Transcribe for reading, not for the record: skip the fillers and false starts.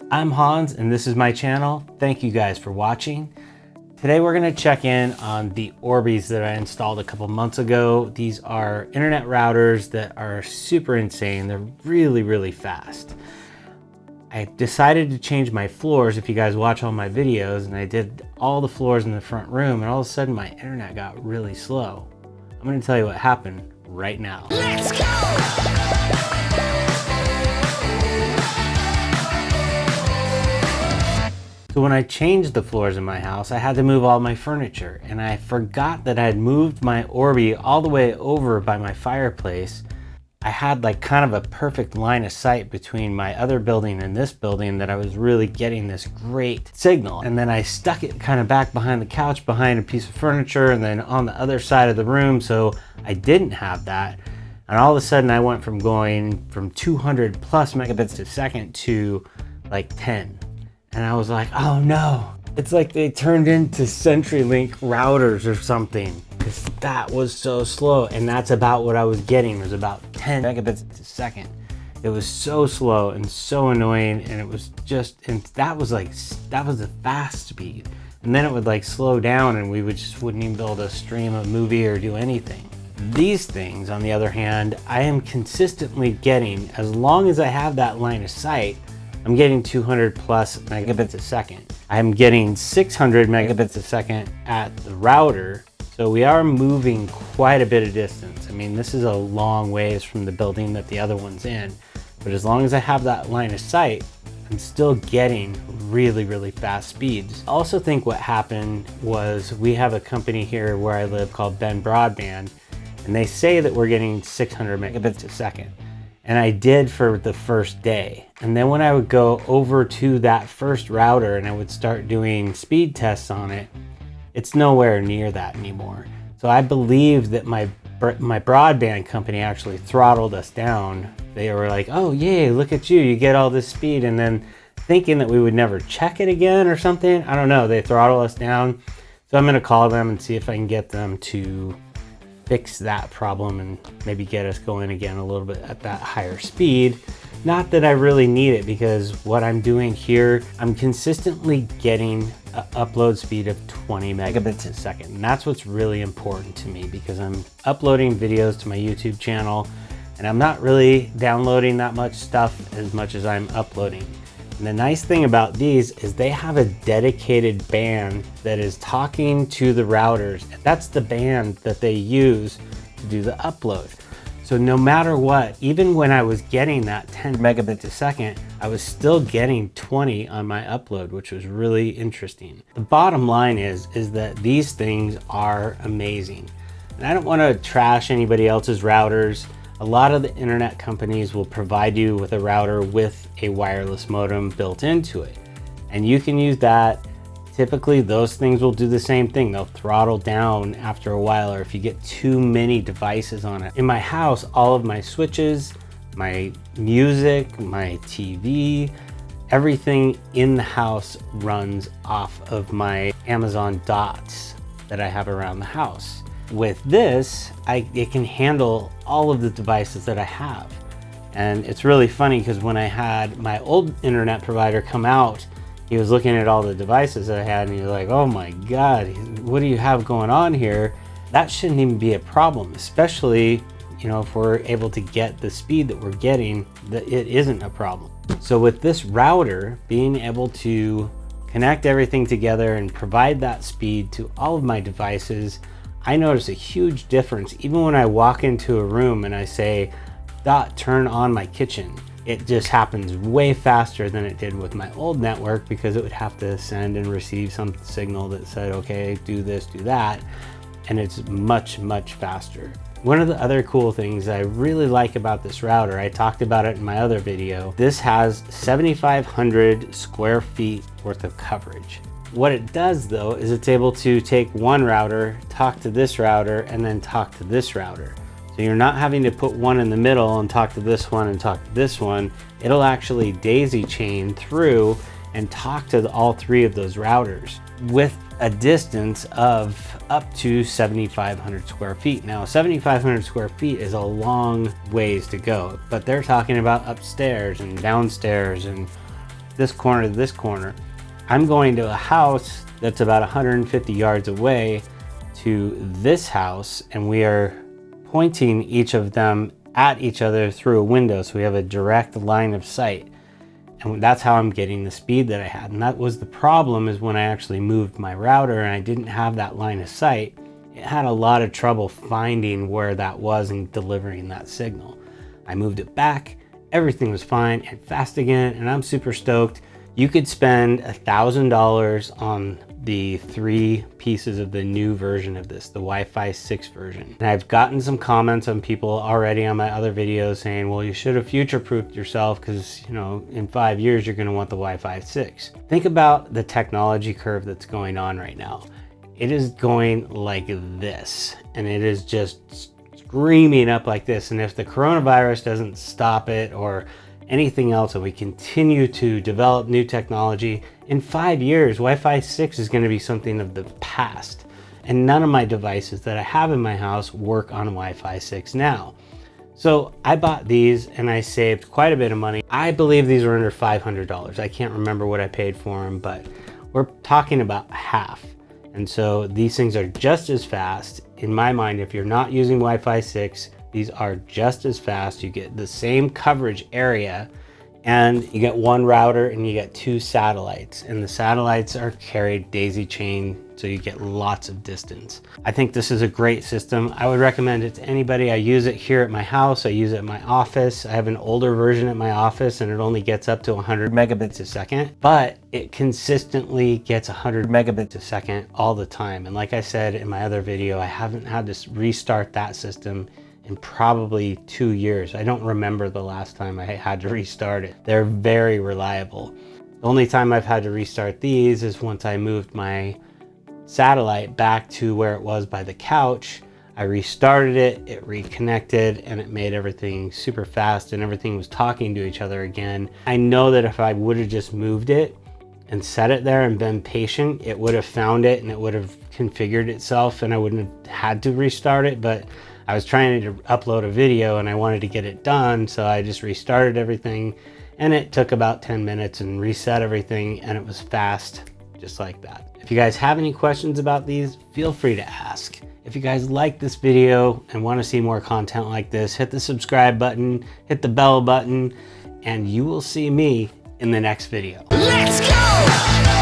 I'm Hans and this is my channel. Thank you guys for watching. Today we're going to check in on the Orbeez that I installed a couple months ago. These are internet routers that are super insane. They're really fast. I decided to change my floors. If you guys watch all my videos, and I did all the floors in the front room, and all of a sudden my internet got really slow. I'm going to tell you what happened right now. Let's go! So when I changed the floors in my house, I had to move all my furniture, and I forgot that I had moved my Orbeez all the way over by my fireplace. I had like kind of a perfect line of sight between my other building and this building that I was really getting this great signal. And then I stuck it kind of back behind the couch, behind a piece of furniture, and then on the other side of the room, so I didn't have that. And all of a sudden I went from going from 200 plus megabits a second to like 10. And I was like, oh no, it's like they turned into CenturyLink routers or something, because that was so slow. And that's about what I was getting, was about 10 megabits a second. It was so slow and so annoying, and it was just, and that was the fast speed. And then it would like slow down and we wouldn't even be able to stream a movie or do anything. These things, on the other hand, I am consistently getting, as long as I have that line of sight, I'm getting 200 plus megabits a second. I'm getting 600 megabits a second at the router. So we are moving quite a bit of distance. I mean, this is a long ways from the building that the other one's in. But as long as I have that line of sight, I'm still getting really fast speeds. I also think what happened was, we have a company here where I live called Ben Broadband, and they say that we're getting 600 megabits a second. And I did for the first day. And then when I would go over to that first router and I would start doing speed tests on it, it's nowhere near that anymore. So I believe that my broadband company actually throttled us down. They were like, oh yay, look at you get all this speed. And then thinking that we would never check it again or something, I don't know, they throttle us down. So I'm gonna call them and see if I can get them to fix that problem and maybe get us going again a little bit at that higher speed. Not that I really need it, because what I'm doing here, I'm consistently getting an upload speed of 20 megabits a second. And that's what's really important to me, because I'm uploading videos to my YouTube channel and I'm not really downloading that much stuff as much as I'm uploading. And the nice thing about these is they have a dedicated band that is talking to the routers. That's the band that they use to do the upload. So no matter what, even when I was getting that 10 megabits a second, I was still getting 20 on my upload, which was really interesting. The bottom line is that these things are amazing. And I don't want to trash anybody else's routers. A lot of the internet companies will provide you with a router with a wireless modem built into it. And you can use that. Typically, those things will do the same thing. They'll throttle down after a while, or if you get too many devices on it. In my house, all of my switches, my music, my TV, everything in the house runs off of my Amazon dots that I have around the house. With this, it can handle all of the devices that I have. And it's really funny, because when I had my old internet provider come out, he was looking at all the devices that I had and he was like, oh my God, what do you have going on here? That shouldn't even be a problem, especially, you know, if we're able to get the speed that we're getting, that it isn't a problem. So with this router, being able to connect everything together and provide that speed to all of my devices, I notice a huge difference. Even when I walk into a room and I say, Dot, turn on my kitchen, it just happens way faster than it did with my old network, because it would have to send and receive some signal that said, okay, do this, do that. And it's much faster. One of the other cool things I really like about this router, I talked about it in my other video, this has 7,500 square feet worth of coverage. What it does though, is it's able to take one router, talk to this router, and then talk to this router. So you're not having to put one in the middle and talk to this one and talk to this one. It'll actually daisy chain through and talk to all three of those routers with a distance of up to 7,500 square feet. Now, 7,500 square feet is a long ways to go, but they're talking about upstairs and downstairs and this corner to this corner. I'm going to a house that's about 150 yards away to this house, and we are pointing each of them at each other through a window, so we have a direct line of sight. And that's how I'm getting the speed that I had. And that was the problem, is when I actually moved my router and I didn't have that line of sight, it had a lot of trouble finding where that was and delivering that signal. I moved it back, everything was fine and fast again, and I'm super stoked. You could spend $1,000 on the 3 pieces of the new version of this, the Wi-Fi 6 version. And I've gotten some comments on people already on my other videos saying, well, you should have future-proofed yourself because, you know, in 5 years you're going to want the Wi-Fi 6. Think about the technology curve that's going on right now. It is going like this, and it is just screaming up like this. And if the coronavirus doesn't stop it, or anything else, and we continue to develop new technology, in 5 years, Wi-Fi 6 is going to be something of the past. And none of my devices that I have in my house work on Wi-Fi 6 now. So I bought these and I saved quite a bit of money. I believe these were under $500. I can't remember what I paid for them, but we're talking about half. And so these things are just as fast. In my mind, if you're not using Wi-Fi 6, these are just as fast. You get the same coverage area, and you get 1 router and you get 2 satellites, and the satellites are carried daisy chain, so you get lots of distance. I think this is a great system. I would recommend it to anybody. I use it here at my house. I use it in my office. I have an older version at my office, and it only gets up to 100 megabits a second, but it consistently gets 100 megabits a second all the time. And like I said in my other video, I haven't had to restart that system in probably 2 years. I don't remember the last time I had to restart it. They're very reliable. The only time I've had to restart these is once I moved my satellite back to where it was by the couch. I restarted it, it reconnected, and it made everything super fast, and everything was talking to each other again. I know that if I would have just moved it and set it there and been patient, it would have found it and it would have configured itself, and I wouldn't have had to restart it. But I was trying to upload a video and I wanted to get it done, so I just restarted everything, and it took about 10 minutes and reset everything, and it was fast just like that. If you guys have any questions about these, feel free to ask. If you guys like this video and want to see more content like this, hit the subscribe button, hit the bell button, and you will see me in the next video. Let's go!